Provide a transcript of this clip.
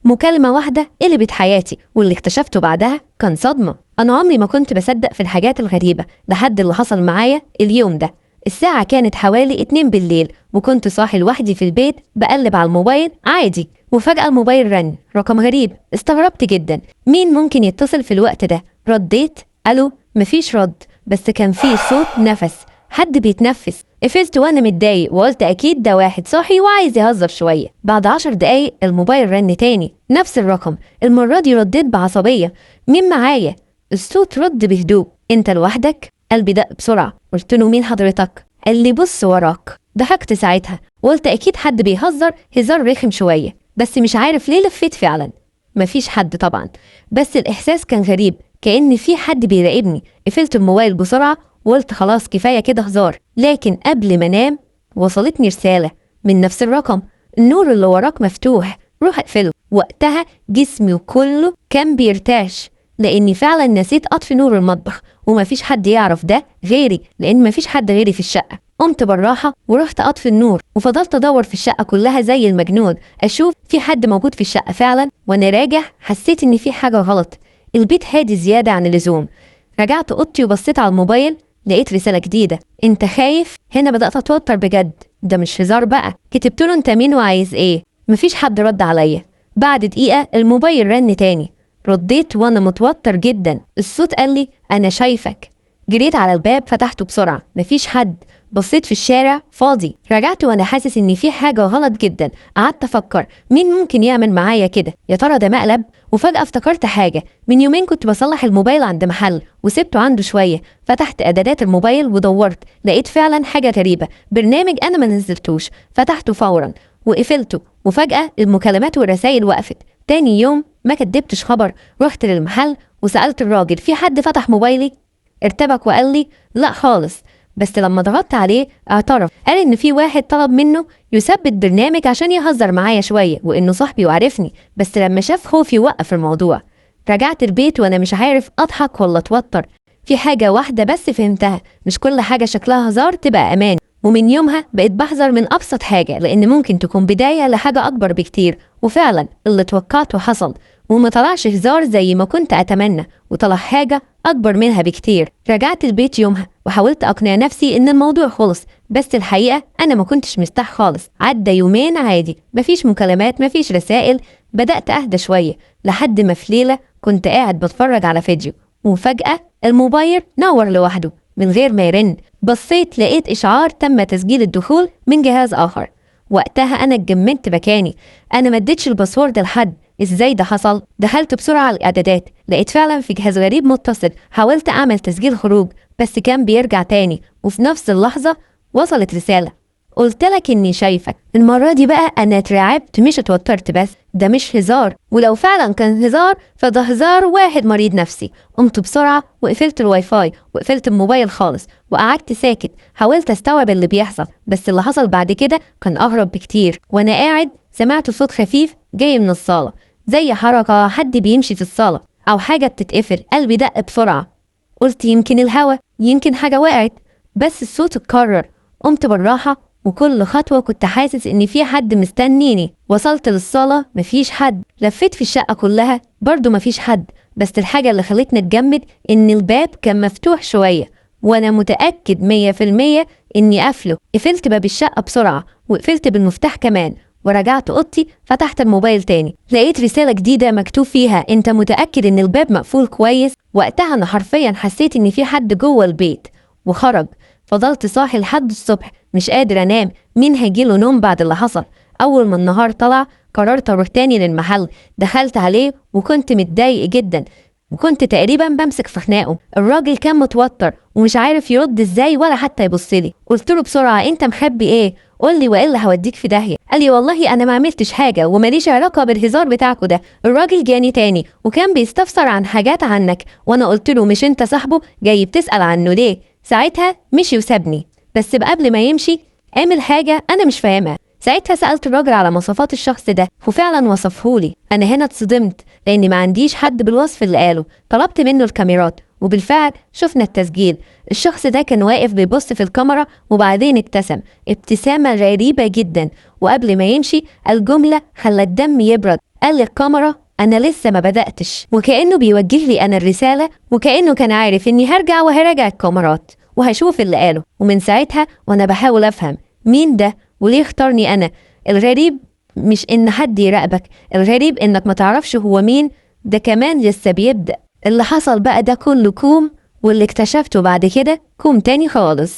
مكالمة واحدة قلبت حياتي، واللي اكتشفته بعدها كان صدمة. أنا عمري ما كنت بصدق في الحاجات الغريبة لحد اللي حصل معايا اليوم ده. الساعة كانت حوالي 2 بالليل، وكنت صاحي لوحدي في البيت بقلب على الموبايل عادي، وفجأة الموبايل رن، رقم غريب. استغربت جدا، مين ممكن يتصل في الوقت ده؟ رديت الو، مفيش رد، بس كان في صوت نفس، حد بيتنفس. قفلت وانا متضايق وقلت اكيد ده واحد صاحي وعايز يهزر شويه. بعد 10 دقايق الموبايل رن تاني، نفس الرقم، المره دي رديت بعصبيه، مين معايا؟ الصوت رد بهدوء، انت لوحدك؟ قلبي دق بسرعه، قلت له مين حضرتك؟ قال لي بص وراك. ضحكت ساعتها وقلت اكيد حد بيهزر هزار رخم شويه، بس مش عارف ليه لفيت فعلا. مفيش حد طبعا، بس الاحساس كان غريب، كأن في حد بيراقبني. قفلت الموبايل بسرعه وقلت خلاص كفايه كده هزار. لكن قبل ما انام وصلتني رساله من نفس الرقم، النور اللي وراك مفتوح، روح اقفله. وقتها جسمي كله كان بيرتعش، لاني فعلا نسيت اطفي نور المطبخ، ومفيش حد يعرف ده غيري، لان مفيش حد غيري في الشقه. قمت بالراحه ورحت اطفي النور، وفضلت ادور في الشقه كلها زي المجنون اشوف في حد موجود في الشقه. فعلا وانا راجع حسيت ان في حاجه غلط، البيت هادي زياده عن اللزوم. رجعت اوضتي وبصيت على الموبايل، لقيت رسالة جديدة، انت خايف؟ هنا بدأت اتوتر بجد، ده مش هزار بقى. كتبت له انت مين وعايز ايه؟ مفيش حد رد عليا. بعد دقيقة الموبايل رن تاني، رديت وانا متوتر جدا. الصوت قال لي انا شايفك. جريت على الباب فتحته بسرعة، مفيش حد. بصيت في الشارع فاضي. رجعت وانا حاسس ان في حاجة غلط جدا. قعدت افكر مين ممكن يعمل معايا كده، يا ترى ده مقلب؟ وفجأة افتكرت حاجة، من يومين كنت بصلح الموبايل عند محل وسبته عنده شوية. فتحت اعدادات الموبايل ودورت، لقيت فعلا حاجة غريبة، برنامج انا ما نزلتوش. فتحته فورا وقفلته، وفجأة المكالمات والرسائل وقفت. تاني يوم ما كدبتش خبر، رحت للمحل وسألت الراجل في حد فتح موبايلي؟ ارتبك وقال لي لا خالص، بس لما ضغطت عليه اعترف، قال ان في واحد طلب منه يثبت برنامج عشان يهزر معايا شويه، وانه صاحبي وعرفني، بس لما شاف خوفي وقف الموضوع. رجعت البيت وانا مش عارف اضحك ولا اتوتر. في حاجه واحده بس فهمتها، مش كل حاجه شكلها هزار تبقى امان. ومن يومها بقيت بحذر من ابسط حاجه، لان ممكن تكون بدايه لحاجه اكبر بكتير. وفعلا اللي توقعته حصل، وما طلعش هزار زي ما كنت اتمنى، وطلع حاجه اكبر منها بكتير. رجعت البيت يومها وحاولت اقنع نفسي ان الموضوع خلص، بس الحقيقه انا ما كنتش مرتاح خالص. عدى يومين عادي، مفيش مكالمات مفيش رسائل. بدات اهدى شويه، لحد ما في ليله كنت قاعد بتفرج على فيديو، وفجاه الموبايل نور لوحده من غير ما يرن. بصيت لقيت اشعار تم تسجيل الدخول من جهاز اخر. وقتها انا اتجمدت مكاني، انا ما اديتش الباسورد لحد. ازاي ده حصل؟ دخلت بسرعه على الاعدادات، لقيت فعلا في جهاز غريب متصل. حاولت اعمل تسجيل خروج بس كان بيرجع تاني، وفي نفس اللحظه وصلت رساله، قلت لك اني شايفك. المره دي بقى انا اترعبت مش اتوترت، بس ده مش هزار، ولو فعلا كان هزار فده هزار واحد مريض نفسي. قمت بسرعه وقفلت الواي فاي وقفلت الموبايل خالص وقعدت ساكت. حاولت استوعب اللي بيحصل، بس اللي حصل بعد كده كان اغرب بكتير. وانا قاعد سمعت صوت خفيف جاي من الصاله، زي حركه حد بيمشي في الصاله او حاجه بتتقفل. قلبي دق بسرعه، قلت يمكن الهوا، يمكن حاجه وقعت، بس الصوت اتكرر. قمت بالراحه، وكل خطوة كنت حاسس ان في حد مستنيني. وصلت للصالة مفيش حد، لفيت في الشقة كلها برضو مفيش حد، بس الحاجة اللي خلتني اتجمد ان الباب كان مفتوح شوية، وانا متأكد 100% اني قافله. قفلت باب الشقة بسرعة وقفلت بالمفتاح كمان، ورجعت اوضتي. فتحت الموبايل تاني، لقيت رسالة جديدة مكتوب فيها انت متأكد ان الباب مقفول كويس؟ وقتها انا حرفيا حسيت ان في حد جوه البيت وخرج. فضلت صاحي لحد الصبح مش قادر انام، مين هيجيله نوم بعد اللي حصل؟ اول ما النهار طلع قررت اروح تاني للمحل. دخلت عليه وكنت متضايق جدا، وكنت تقريبا بمسك في خناقه. الراجل كان متوتر ومش عارف يرد ازاي ولا حتى يبصلي. قلت له بسرعه انت مخبي ايه؟ قول لي والا هوديك في داهيه. قال لي والله انا ما عملتش حاجه وماليش علاقه بالهزار بتاعكوا ده. الراجل جاني تاني وكان بيستفسر عن حاجات عنك، وانا قلت له مش انت صاحبه جاي بتسال عنه ليه؟ ساعتها مشي وسابني، بس قبل ما يمشي عمل حاجه انا مش فاهمها. ساعتها سألت الراجل على مواصفات الشخص ده وفعلا وصفهولي. انا هنا اتصدمت لاني ما عنديش حد بالوصف اللي قاله. طلبت منه الكاميرات وبالفعل شفنا التسجيل. الشخص ده كان واقف بيبص في الكاميرا وبعدين ابتسامة غريبة جدا، وقبل ما يمشي الجملة خلت دمي يبرد. قال للكاميرا أنا لسه ما بدأتش، وكأنه بيوجه لي أنا الرسالة، وكأنه كان عارف إني هرجع وهراجع الكاميرات وهشوف اللي قاله. ومن ساعتها وأنا بحاول أفهم مين ده وليه اختارني أنا. الغريب مش إن حد يراقبك، الغريب إنك ما تعرفش هو مين، ده كمان لسه بيبدأ. اللي حصل بقى ده كله كوم، واللي اكتشفته بعد كده كوم تاني خالص.